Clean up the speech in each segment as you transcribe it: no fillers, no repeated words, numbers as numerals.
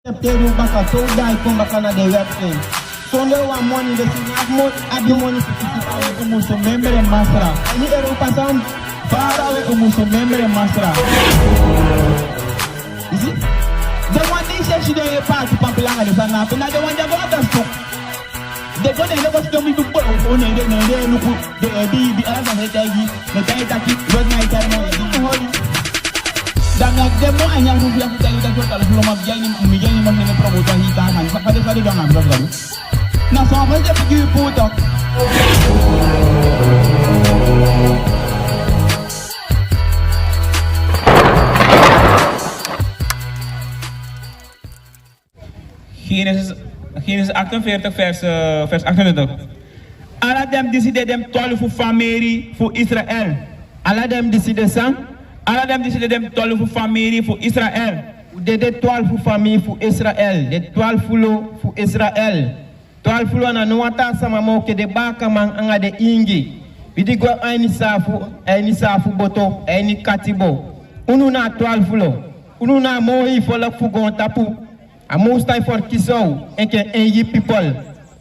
Teru baka so die come back na the website. So no one money the have more have the money to participate in muso member masra. Ni eru pasam para we muso member masra. Is it? The one they say she don't party papilanga de sana. Na the one that got us. The one they never stop me to put on the look the baby as a headache. The guy that keep road night time. Dan demo hanya rupiah kita total belum menjadi macam promosi hidangan. Pada jangan berapa. Nah, sama saja pergi putar. Genesis 48 vers 28. Allah dem decide dem 12 voor familie voor Israël. Allah dem decide sang. Allah dem decide dem 12 voor familie voor Israël. De 12 voor familie voor Israël. De 12 voor Israël. 12 fulo na nuwata sama mo ke de baka man anga de ingi. Bidi go aini safu boto, aini katibo. Unu na 12 fulo. Unu na mohi fola fugon tapu. Amo stai for kisou enke enyi people.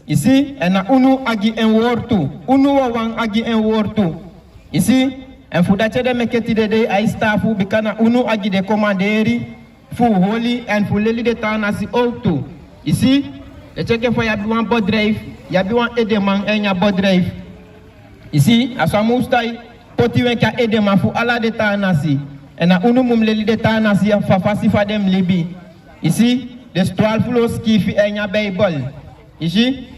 Isi ena unu agi en wortu. Unu wawang agi en wortu. Isi en fudache de meketi de ai stafu bikana unu agi de commanderi fu holy en fu leli de tanasi outu. Isi de cheke fo yabi wan bodrive, yabi wan edeman enya bodrive. Isi asamu stai poti wenka edeman fu ala de tanasi. Ena unu mum leli de tanasi fa fasi fa dem libi. Isi de 12 flows kifi enya Bible. Isi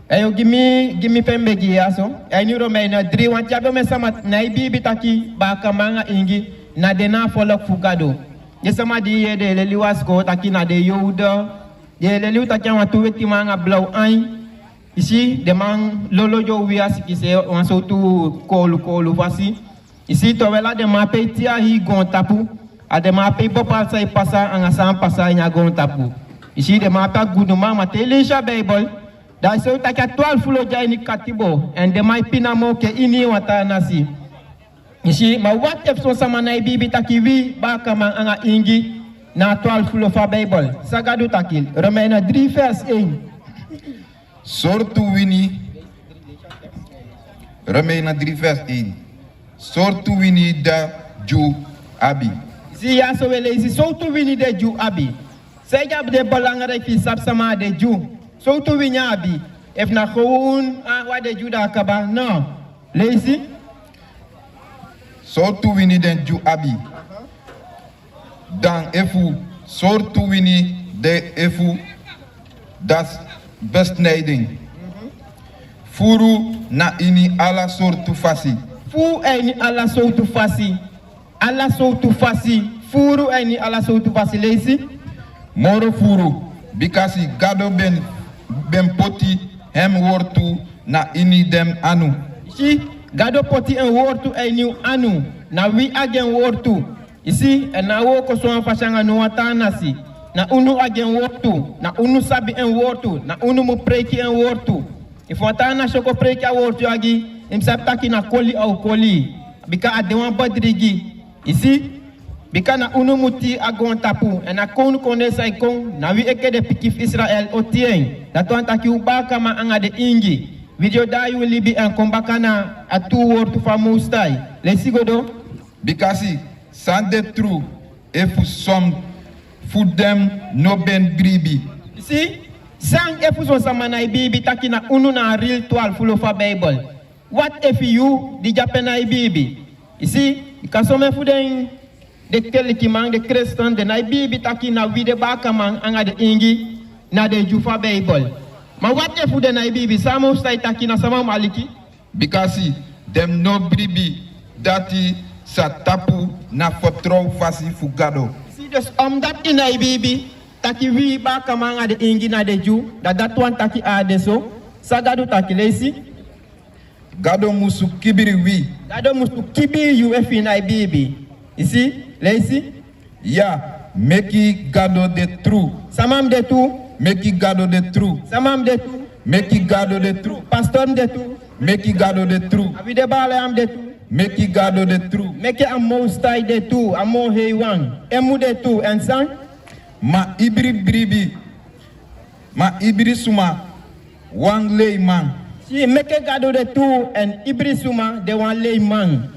ayo gimi pembe giaso ay ni Romaina 3 wan tiabe me sama na bibi taki ba kamanga ingi na dena folok fugado ye sama di ye de leli wasko taki na de youda ye leli taki wan tu weti manga blow ai ici de man lolo jo wias ki se wan so tu kolu fasi ici to wela de ma petia hi gon tapu a de ma pe bopal sai pasa anga sam pasa nya gon tapu ici de ma pa gudu mama telisha Bible. Da so taka 12 fulo jai ni katibo and de mai pinamo ke ini wata nasi. Isi ma what if so sama na bibi takiwi ba kama anga ingi na 12 fulo fa Bible. Sagadu takil. Romaina 3 verse 1. Sortu wini. Romaina 3 verse 1. Sortu wini da ju abi. Si ya so wele isi sortu wini de ju abi. Sega de balangare fi sap sama de ju. So to winyabi, if na gewoon wat de Juda kaba, no. Lazy? So to wini den ju abi. Dan efu, so to wini de efu, das besnijding. Furu na ini ala soortu fasi. Fu ini ala soortu fasi. Ala soortu fasi. Furu ini ala soortu fasi. Lazy? Moro furu, bikasi gado ben poti hem wortu na ini dem anu. Isi gado poti en wortu enu anu na wi agen wortu. Isi na wo ko so fashanga no watanasi na unu agen wortu na unu sabi en wortu na unu mu preki en wortu. Ifotana shoko preki a wortu agi imsaptaki na koli au koli bika adewan badrigi. Isi bika na unu muti agon tapu en a kon kone sai kon na wi eke de pikif Israel otien dat wan taki ubaka ma anga de ingi video da yu libi en kombakana a tu wortu fa mustai lesi godo bikasi sande true if some food them no ben bribi. Si sang if so samana bibi taki na unu na real 12 full fa Bible. What if you di japena bibi? Isi kasome fuden de teleki mang de Christian de na bibi taki na wide baka mang anga de ingi na de jufa Bible. Ma what if de na bibi samo stai taki na sama maliki? Bikasi dem no bribi dati sa tapu na fotro fasi fugado. Si dus dat in na bibi taki wi baka mang ade ingi na de ju dat wan taki ade so sagadu taki lesi gado musu kibiri wi. Gado musu kibiri you if in na bibi. Isi Lazy? Yeah, meki gado de true. Samam de tu. Meki gado de true. Samam de tu. Meki gado de true. Pastor de tu. Meki gado de true. Avide bale am de tu. Meki gado de true. Meki amo stai de tu. Amo heiwan. Emu de tu. En sang? Ma ibri bribi ibrisuma wang leimang. Si meke gado de tu en ibrisuma de wan leimang.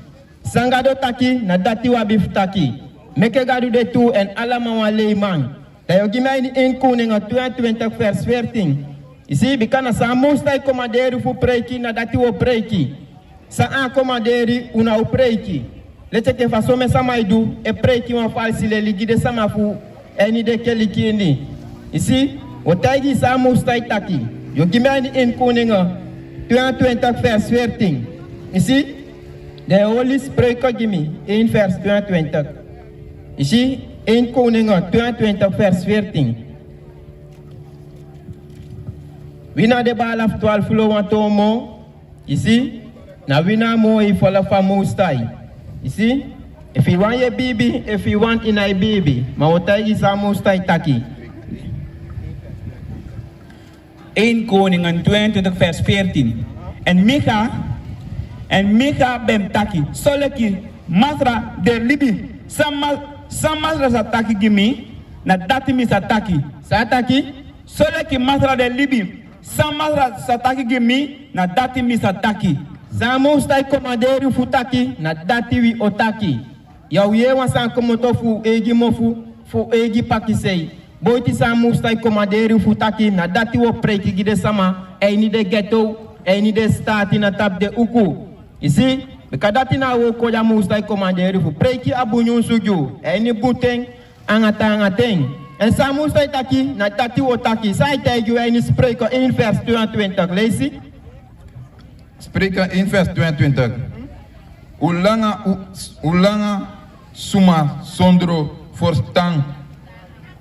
Sangado taki na dati wa bif taki. Meke gado de tu en alama wan leimang. Dayo gimai in koning 22 vers 14. Isi bikana sa mustai komaderi fu preiki na dati wo preiki. Sa an komaderi una o preiki. Lete ke faso me samaidu e preiki wan falsi le ligide sama fu eni de kelikini. Isi o taigi sa mustai taki. Yo gimai in koning 22 vers 14. Isi de Holy Spirit gimi in vers 22. Isi in Koningen 22 vers 14. Wina de bal af 12 flow want tomo. Isi na wina mo I follow fa mustai. Isi if you want your baby, if you want in a baby, ma otai isa mustai taki. 1 Koningen 22 vers 14. En Micha bem taki. Soleki masra de libi. Samasra sa taki gimi. Na dati mi sa taki. Sa taki? Soleki masra de libi. Samasra sa taki gimi. Na dati mi sa taki. Sa mustai komanderi fu taki. Na dati wi otaki. Yau ye wansan komoto fu egi mofu. Fu egi pakisei. Boiti sa mustai komanderi fu taki. Na dati wo preki gide sama. Eini de ghetto. Eini de stati na tap de uku. Isi, bekadati na wo koja mustai komanderi fu preki abunyun suju. Eini buteng angateng. En sa mustai taki na dati wo taki. Sa itegu eini spreken in vers 22. Lees. Spreken in vers 22. Ulanga suma sondro forstan.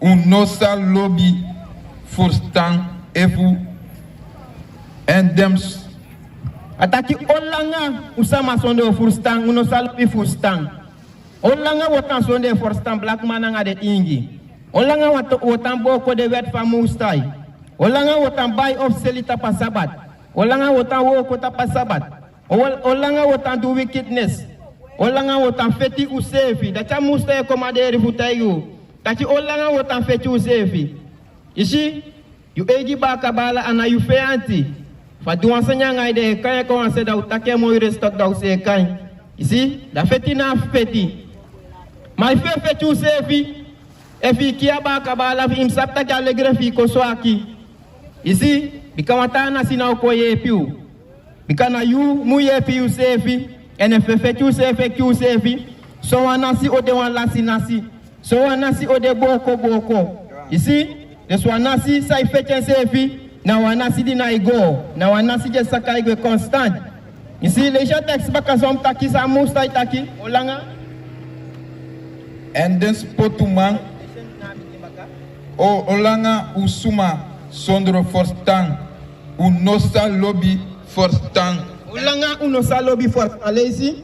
Unosa lobby forstan efu. En dems. Ataki olanga usama sonde forstan uno salpi forstan. Olanga wotan sonde forstan black mananga de ingi. Olanga wotan boko de wet famustai. Olanga wotan buy of selita pasabat. Olanga wotan woko ta pasabat. Olanga wotan do wickedness. Olanga wotan feti usefi. Dacha mustai komaderi futayu. Tachi olanga wotan feti usefi. Ishi yu egi baka bala ana yu feanti. Fadu enseignant ngai de kaya commencer da utake mo restock da use kai. Ici, da feti na feti. Mai feti usefi. Efi kia baka bala im sapta ka legrefi ko so aki. Ici, bikamata na sina ko ye piu. Bikana yu mu ye piu sefi. En feti usefi ki usefi. So wanasi ode wan lasi nasi. So wanasi ode boko. Ici, de so wanasi sai feti sefi. Na wanasi di na igo, na wanasi je saka igo constant. Ici les gens texte baka som taki sa mustai taki olanga. En den spotumang o olanga usuma sondro forstan. Unosa lobby forstan. Olanga unosa lobby forstan lezi.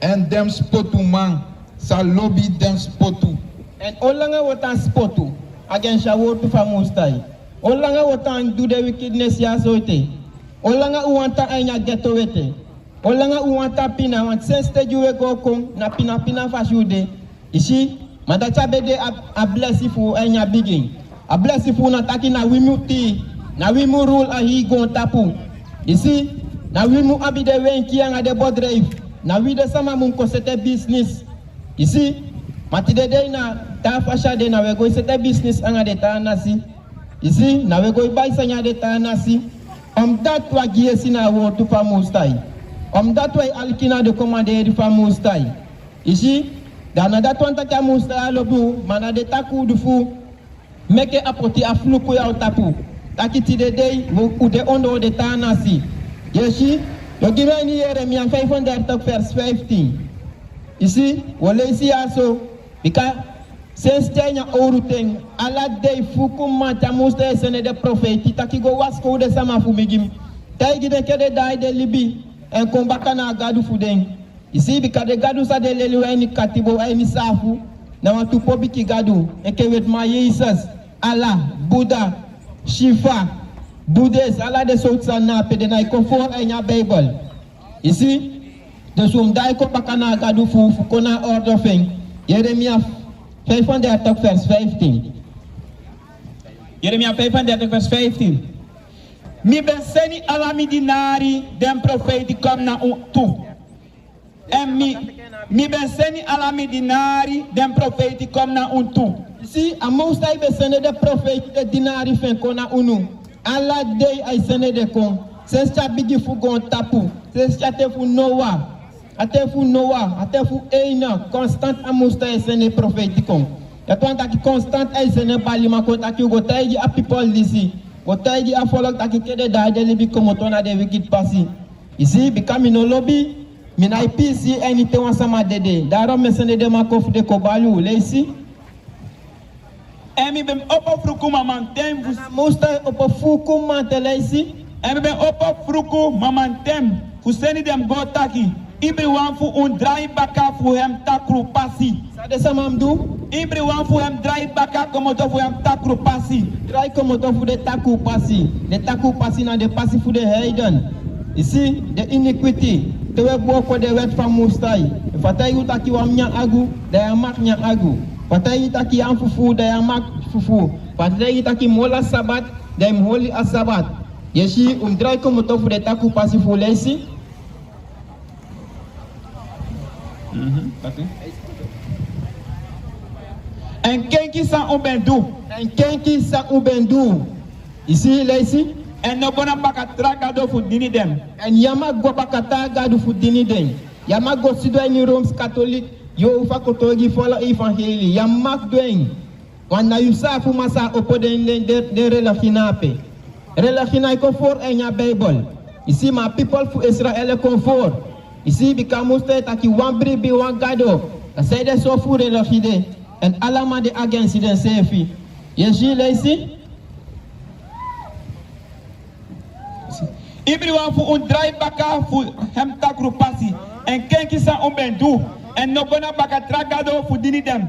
En dem spotumang sa lobby dem spotu. En olanga wotan spotu. Again shawo tu fa mustai. Olanga wotan do the wickedness ya soite. Olanga uwanta anya ghetto wete. Olanga uwanta pina want sense juwe goko na pina fashude. Ishi madacha bede a bless fu anya begin. A bless fu na taki na wimuti. Na wimu rule a hi go tapu. Ishi na wimu abide wenki anga de bodrive. Na wide sama mun ko sete business. Ishi matide na ta fasha de na we go sete business anga de ta nasi. Ici, na we go buy sanya de tanasi. Dat wa giesi na wo tu fa mustai. Dat wa alkina de commander di fa mustai. Ici, dana dat wanta ka mustai lobu mana de taku du fu. Meke apoti afluku ya tapu. Takiti de day u de ondo de tanasi. Yeshi, yo give ni Jeremia 500 vers 15. Ici, wole isi aso bika Sestenya oruteng ala dei fukuma tamusta sene de profeti takigo wasko de sama fumigim taigi de kede dai de libi en kombaka na gadu fudeng isi bika de gadu sa de lelu eni katibo eni safu na watu pobiki gadu eke wet ma Jesus Allah Buddha Shifa Buddhist ala de sotsa na pede na ikofo enya Bible isi de sum dai ko bakana gadu fu kona order feng Jeremia 500 vers 15. Jeremia 35 vers 15. Mi ben seni alami dinari den profeti kom na tu. En mi ben seni alami dinari den profeti kom na tu. Si a Mostai be sene de profeti de dinari fen kona unu. Alla day ay sene de kon. Se sta bigi fu gon tapu. Se sta te fu Noah. Ate fu Noah, ate fu Eina, constant a Mostai sene profeti kon. Ya to anta ki constant ay sene bali ma ko ta ki go tayi a people disi. Go tayi a follow ta ki kede da de libi komo to na de wicked pasi. Isi bikami no lobby. Mina ipisi enite wansama dede. Daro mesene de ma kofu de kobalu leisi. En mi ben opo fruku mamantem vous. Mostai opo fuku manteleisi. En mi ben opo fruku mamantem. Fuseni dem go taki. Ibri wan fu un drai baka fu hem takru pasi. Sa de sa mamdu. Ibri wan fu hem drai baka como to fu hem takru pasi. Drai como to fu de taku pasi. De taku pasi na de pasi fu de heiden. Ici, de iniquity. Tewe boko de wet van Mostai. Fatai utaki wa mnya agu, da mak nya agu. Fatai utaki am fufu, da mak fufu. Fatai utaki mola sabat, da mholi asabat. Yeshi drai como to fu de taku pasi fu leisi. En kenki san ubendu. En kenki sa ubendu. Ici leisi. En no bona baka tragado fu dini dem. En yama go bakata gadu fu dini den. Yama go sido ni Rome's Catholic. Yo ufa kotogi follow evangeli. Yama doen. Wana yusa fu masa opo de relachinape. Relachina ko for en ya Bible. Ici ma people fu Israel confort. Ici bikamuste taki wan bribi wan gado. Say de so fu relachide. En alama de agency den sefi. Yeshi leisi. Ibri wan fu un drai baka fu hem takru pasi. En kenki san ubendu. En no bona baka tragado fu dini dem.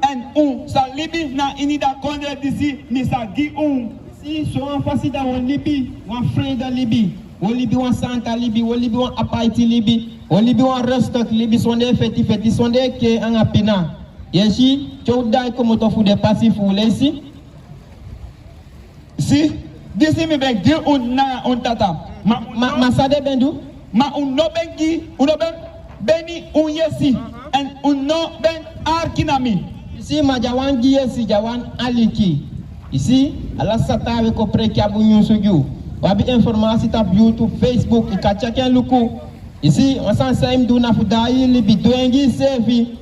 En sa libi na inida kondre disi ni sa gi Si so an fasi da wan libi, wan friend da libi. Wan libi wan santa libi, wan libi wan apaiti libi. Wan libi wan restok libi sonde feti sonde ke an apina. Yeshi, chou dai komo to fu de pasi fu lesi. Si, disi mi ben gi na tata. Ma sade bendu? Ma no ben beni yesi. En no ben arkinami. Ici ma jawan giesi jawan aliki. Ici ala satawe ko preki abu nyusuju. Wabi informasi tap YouTube, Facebook, ikachaken luku. Ici on san saim du na fudai libi doengi sefi.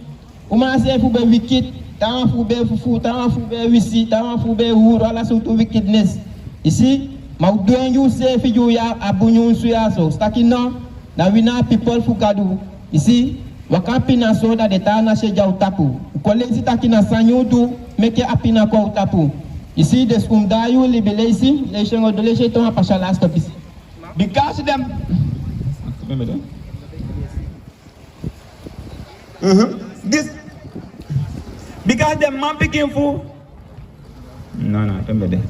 Uma sefu be wicked, tawa fu be fufu, tawa fu be wisi, tawa fu be wuro ala sutu wickedness. Ici ma doengi sefi ju ya abu nyusu ya so. Stakino na wina people fu kadu. Ici wakapi na soda de tana sheja utapu. Kolezi takina sanyudu meke apina kwa utapu. Ici des kumdayu libelesi leshengo doleshe toma pashala stop ici. Because them this because them man picking fu. No, remember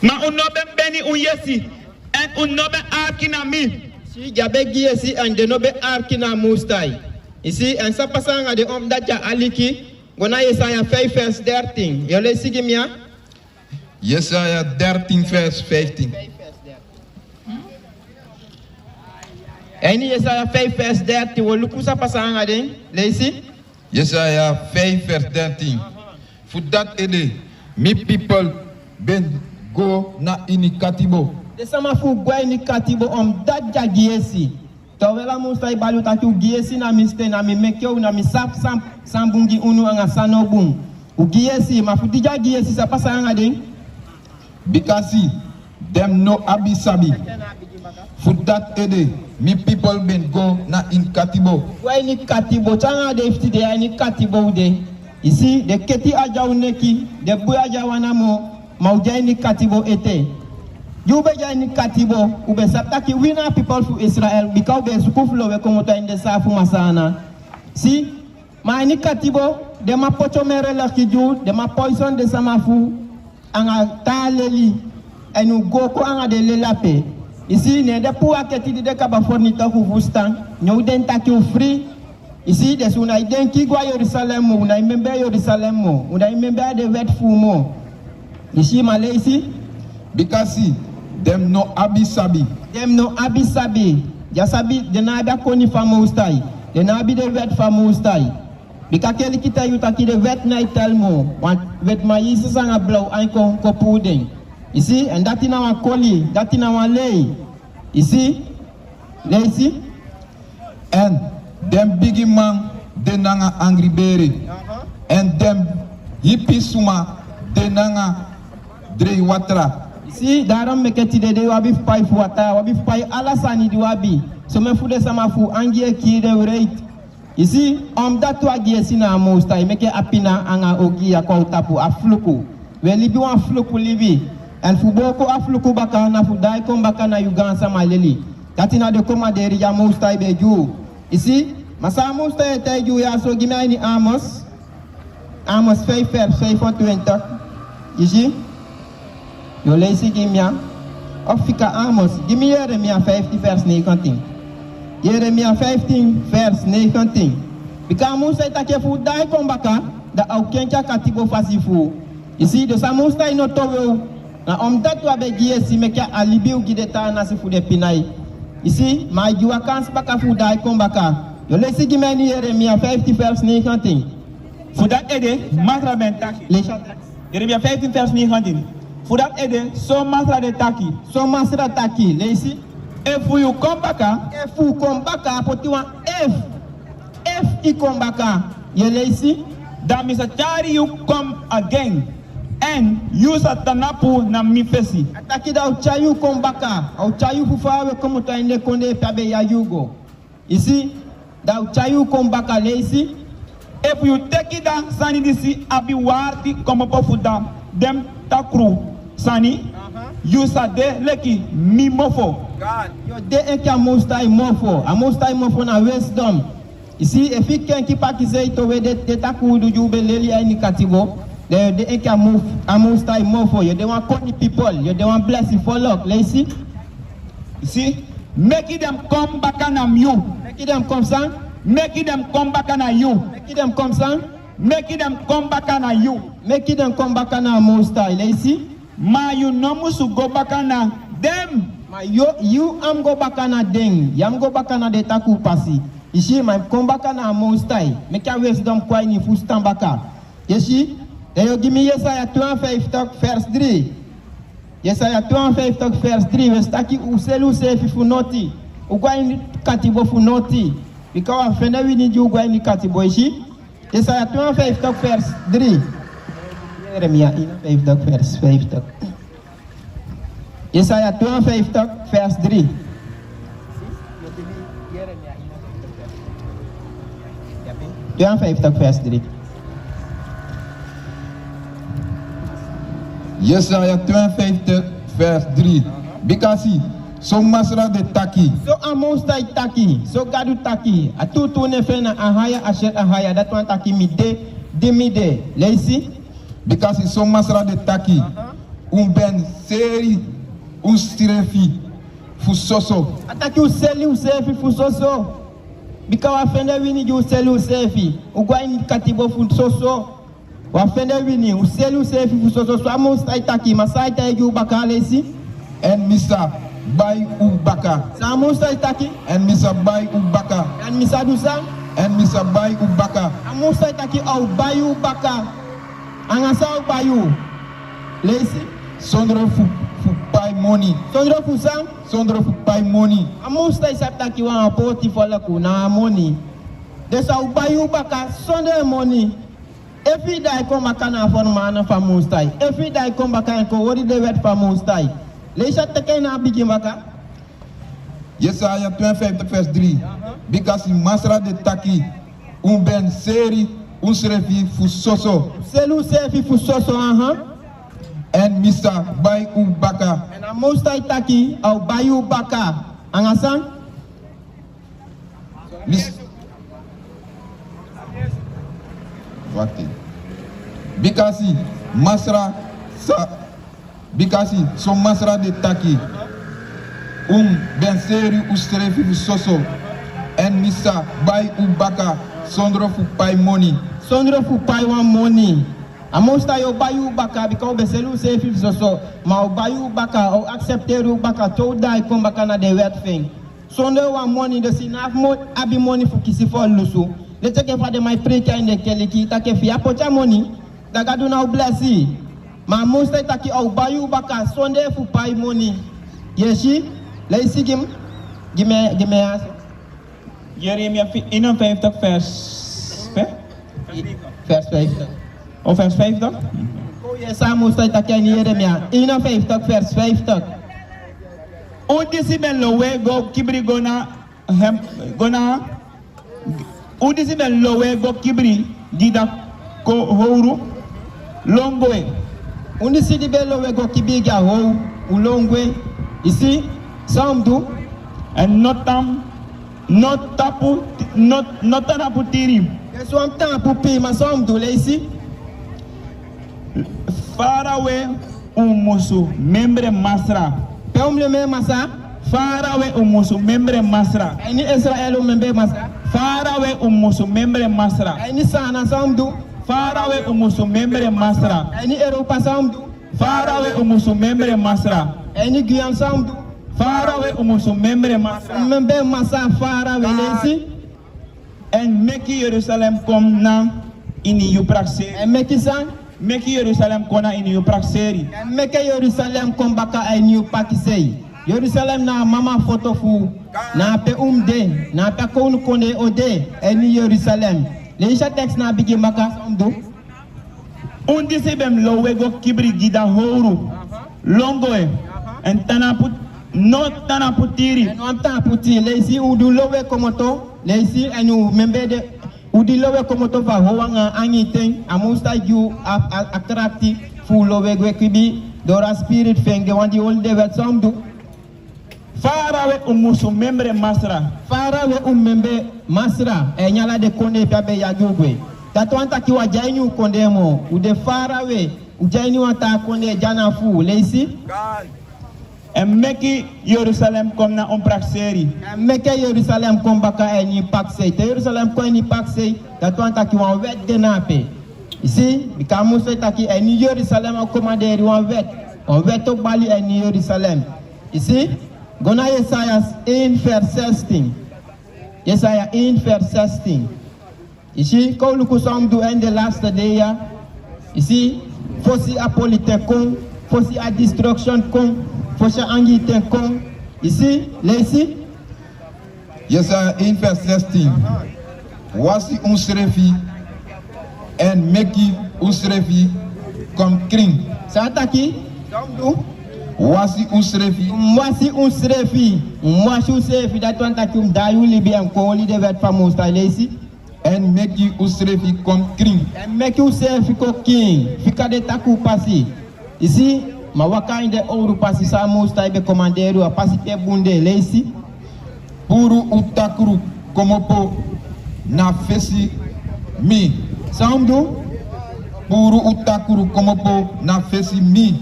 ma unno ben beni yesi en unno ben arkinami. Si jabe giesi en de nobe arkina Mostai. Ici en sa pasanga de dacha aliki gona Yesaya 5 vers 13. Yo le sigimia? Yesaya 13 vers 15. Eni Yesaya 5 vers 13 wo luku sa pasanga de leisi? Yesaya 5 vers 13. For that ede, mi people ben go na inikatibo. De sama fu gwa ni katibo dacha giesi. Tawela Mostai balu taki giesi na miste na mi mekyo na mi sap sambungi unu anga sanobung. Giesi mafudija giesi sa pasanga de? Because them no abisabi. For that ede, mi people ben go na in katibo. Gwa ni katibo changa de ifti de ni katibo de. Ici de keti aja uneki de bu aja wanamo mauja ni katibo ete. Jube jani katibo ube saptaki wina people fu Israel because be sukuflo we komota inde safu masana. Si ma ni katibo de ma pocho mere la kiju de ma poison de samafu anga taleli enu goko anga de lelape. Ici ne de pou aketi de kaba fornita fu fustan nyou den taki free Ici, des una denki gwa Jerusalem, una imembe Jerusalem, una imembe de wet fumo. Ici, malé ici. Because them no abisabi. Dem no abisabi. Ya sabi, de na abia koni famo ustai. De na abi de wet famo ustai. Bika keli kita yuta ki de wet na itelmo. Want wet ma yisi sanga blow ankon ko puding. Ici, en dati na wan koli, dati na wan lei. Ici, lei ici. And them biggie man, de nanga angry berry. And them hippie suma, de nanga dre watra. Ici, daarom meketi de wabi fpai fuata, wabi fpai alasani di wabi. So me fude sama fu angie ki de reit. Ici, datu agie sina amostai, meke apina anga ogi ya kwa utapu afluku. We libi wan fluku libi. En fu boko afluku baka na fu dai kom baka na Uganda maleli. Katina de koma de ria mostai beju. Ici, masa mostai teju ya so gime ni Amos. Amos 5 vers 25. Ici. Yo lees Gimia, of Fika Amos, Gimmi Jeremia 15 vers 19. Jeremia 15 vers 19. Because Musa take fu dai kombaka, da au kenka katibo fasifu. Ici, de sa Musa ino towe, na omdatu abegie si meka alibiu gideta na si fu de pinai. Ici, ma juwa kans baka fu dai kombaka. Yo lees Gimia ni Jeremia 15 vers 19. Voor dat ede, masra ben taki. Jeremia 15 vers 19. Voor dat ede, so masra de taki. So masra taki, leisi. If you come back, If you come back, potiwa if you come back, you leisi. then Mr. Chari you come again. And you satanapu na mifesi. Ataki da uchayu come back, uchayu fufawe komu tainde konde pabe ya yugo. Ici, da uchayu come back, leisi. If you take it down, Sani disi abi warti como pofuda dem takru Sani. You sa de leki mimofo. God, yo de enki amostai mofo na wisdom. Ici, if you can keep akizei to we de taku du jube leli any katibo. De enki amostai mofo. You de want call people. You de want bless you for luck. Lazy. See, make them come back on you. Make them come son. Make them come back on you. Make them come son. Make them come back on you. Make them come back on amostai. Lazy. Ma you no musu go back on them. Ma you am go back on a ding. Yam go back on a de taku pasi. Ici, ma come back on amostai. Make a wisdom kwai ni fu stand back. Ici. Then you give me Yesaya 52 vers 3. Yesaya 52 vers 3. We staki uselu sefi funoti. Ugwa ini katibo funoti. Because afende we need you ugwa ini katibo ishi. Yesaya 52 vers 3. Jeremia 52 vers 50. Yesaya 52 vers 3. Jeremia 52 vers 3. Yesaya 52 vers 3. Because so masra de taki. So amostai taki. So gadu taki. Atutu nefena ahaya asher ahaya. That one taki mide. Lazy. Because so masra de taki. Ben seri strefi fusoso. Ataki useli usefi fusoso. Because wafende wini ju useli usefi. Ugwa ini katibo fusoso. Wafende wini useli usefi fusoso. So amostai taki. Masai taki ubaka lazy. And Mr. Bai Ubaka. So amostai taki. And Mr. Bai Ubaka. And Mr. Dusan. And Mr. Bai Ubaka. Amostai taki au bayu baka. Angasa au bayu. Lazy. Sondro fu pai money. Sondro fusan. Sondro fu pai money. Amostai saptaki wan apoti folaku na money. Desa au bayu baka sondre money. Every day come back na forma na famostai. Every day come back and ko wori de wet famostai. Leisha teke na bigi baka. Yesaya 52 vers 3. Because masra de taki. Ben seri srefi fu soso. Selu sefi fu soso And Mr. Bai Ubaka. And amostai taki au bayu baka. Angasan? What? Because masra sa. Because so masra de taki. Ben seri srefi fu soso. And Mr. Bai Ubaka. sondro fu pay money. Sondro fu pai wan money. Amosta yo bayu baka because be selu safe so ma o bayu baka o accepter u baka to dai kom baka na de wet thing. Sondro wan money de sinaf mo abi money fu kisi for lusu. Le take fa de my preka in de keliki take fi apocha money. Daga do na blessi. Ma mosta take o bayu baka sonde fu pai money. Yeshi, leisi gim gimme Jeremia 51 vers 50. of vers 50. Oh yes, Amos staat dat in Jeremia 51 vers 50. Udisi ben lowe go kibri gona udisi ben lowe go kibri dida ko houru longoe. Onde se de belo we go kibiga ho ulongwe. Ici, samdu En notam notapu notanapu tiri. Yesu am tempo pi ma samdu le ici. Farawe umusu membre masra. Pe le me masa. Farawe umusu membre masra. Ni Israel membe masa. Farawe umusu membre masra. Ni sana samdu. Farawe umusu membre masra. Ni Europa samdu. Farawe umusu membre masra. Ni Guyam samdu. Farawe umusu membre masra. Membe masa fara we le ici. En meki Jerusalem kom na ini yu prakseri. En mekisan. Meki Jerusalem kona ini yu prakseri. En meke Jerusalem kom baka ay new pakisei. Jerusalem na mama foto fu. Na pe umde. Na pe kon kone ode. Eni Jerusalem. Leisha text na bigi maka samdu. Undi se bem lowe go kibri gida houru. Longoe. En tanapu no tanapu tiri. En am taputi. Leisi udu lowe komoto. Leisi enu membe de. Udi lowe komoto va hoanga anything. Amusta you attracti. Fu lowe gwe kibi. Dora spirit feng. De wandi olde wet samdu. Farawe umusu membre masra. Farawe membe masra. E nyala de konde piabe ya jugwe. Tatu anta kiwa jainu konde mo. Ude farawe. Ujaini wata konde jana fu. Leisi. En meki Jerusalem kom na prakseri. Meke Jerusalem kom baka eni paksei. Te Jerusalem ko eni paksei. Tatu anta kiwa wet de nape. Isi. Bikamu se taki eni Jerusalem a commanderi wan wet. On wet ook bali eni Jerusalem. Isi. Gona Jesaja 1 vers 16. Jesaja 1 vers 16. Ici, quand nous sommes en de laatste dagen, ici, fossi a politique kon, fossi a destruction kon, fossi a angite kon. Ici, leisi. Jesaja 1 vers 16. Wasi schrefi en meki schrefi kom kring. Sataki, somdu. Wasi schrefi Mwasi schrefi. Mwasi schrefi. Dat want dat je daar jullie bij een kolie de wet van Moesta leisi. en meki schrefi kom kring. En make you say fiko king, fika de taku pasi. Ici, ma waka in de ouro pasi sa Moesta ibe commandeiro a pasi pe bunde leisi. Puru utakuru komopo na fesi mi. Samdu, Puru utakuru komopo na fesi mi.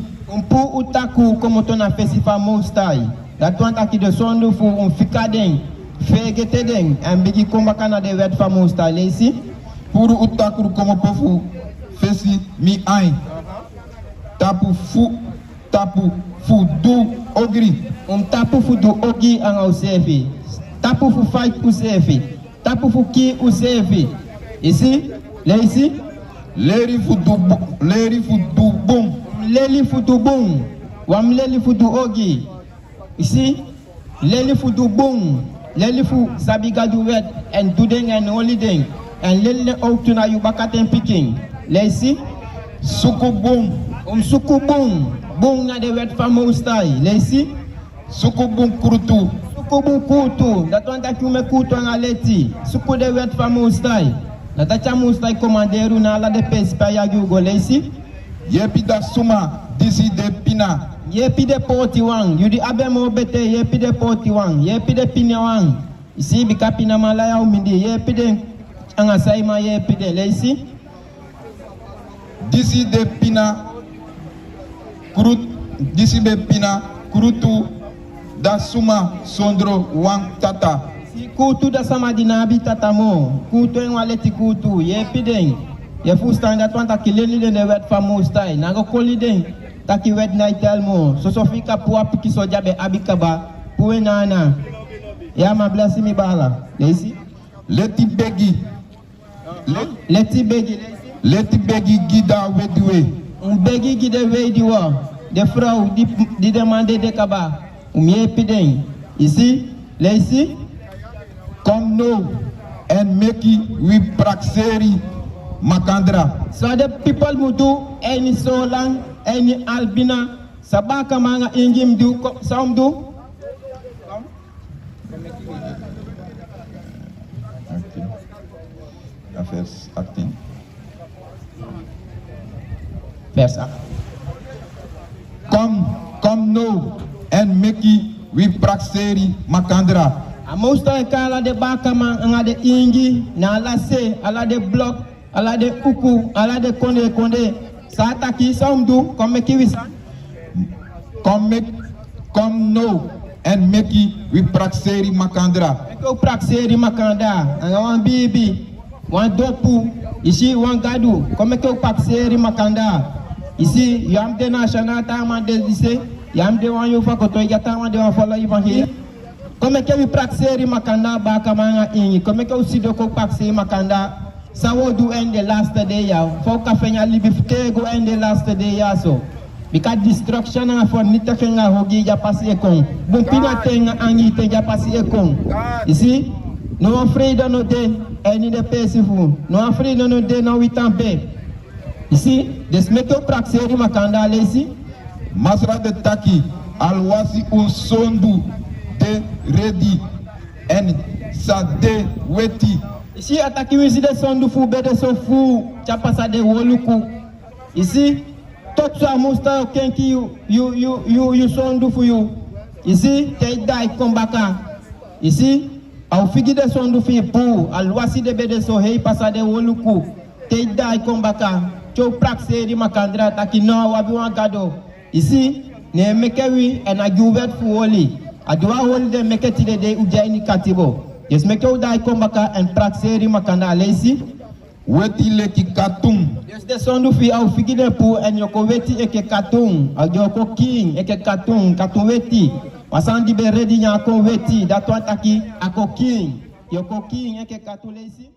Pu utaku como to na festival Moestai. Dat want aki de sondu fu fika den, fegete den, en bigi komba kana de wet van Moestai leisi. Puru utakuru komopo fu fesi mi ai. Tapu fu du ogri. Tapu fu du ogi ang au sefi. Tapu fu fight u sefi. Tapu fu ki u sefi. Isi, leisi. Leri fu du bom. Leli fudu bung, wam leli fudu ogi. Isi, leli fudu bung, leli fu sabiga du wet en dudeng en holideng en leli ook tuna yu bakaten picking. Leisi, Suku bom. suku bung na de wet van Moestai. Leisi, Suku bom kurutu. suku bung kutu, dat want dat me kutu ang aleti. Suku de wet van Moestai. Natacha Moestai commanderu na la de pespa ya yugo leisi. Yepi da suma disi de pina. Yepi de poti wang, yudi abe mo bete yepi de poti wang, yepi de pina wang. Isi bika pina malaya umindi, yepi de angasai ma yepi de leisi. Disi de pina kurutu da suma sondro wang tata. Si kutu da sama di nabi tatamo, kutu en waleti kutu, ye piden, ye fustan dat wan taki leli de wet famus tai, nago koli den, taki wet naitel mo, so sofika puwa piki sojabe abikaba, puwe nana, ya ma blessi mi bala, lesi? Leti begi. Leti begi, lesi? Leti begi gida wedwe. Begi gide wedi wa, de vrouw die demande de kaba, ye piden, ici, lesi? Come now and make it with praxeri makandra. So the people who do any solang, any albina, sabaka manga ingim do, some do. Okay. Affairs acting. Verse. Come now and make it with praxeri makandra. Amosta kala de baka man anga de ingi, na ala se, ala de block, ala de uku, ala de konde. Sa taki some do, come make it. Come now and make it with praxeri makandra. Make you praxeri makanda, anga wan bibi, wan dopu, ici wan gadu, come make you praxeri makanda. Ici, yam de national time de lycée, yam de wan you fakoto, yatama de wan follow even here. Como é que eu praxeri makanda baka manga ingi? Como é que eu sido ko praxeri makanda? Sawo do end the last day ya. Fo ka fenya libifte go end the last day ya so. Because destruction na for nita fenga hogi ja pasi ekon. Bumpina tenga angi te ja pasi ekon. You see? No afraid no day any the peaceful. No afraid no day no witampe. You see? Des make you praxeri makanda lesi. Masra de taki alwasi unsondu. Ready and sade weti. Ici attaque ici de son du fou bede so fou chapasa de woluku. Ici tot so musta kenki you son du fou you. Ici te dai kombaka. Ici au figi de son du fou pou alwasi de bede so hei pasa de woluku. Te dai kombaka. Cho praxe di makandra taki no wabi wan gado. Ici ne mekewi en aguvet fou oli. Adwa hol de meketi de uja ini katibo. Yes mekeu dai kombaka en praxeri makanda lesi. Weti leki katung. Yes de sondu fi au figi de pu en yoko weti eke katung. Yoko king eke katung weti. Wasandi be ready nyako weti. Datwa taki ako king. Yoko king eke katung lesi.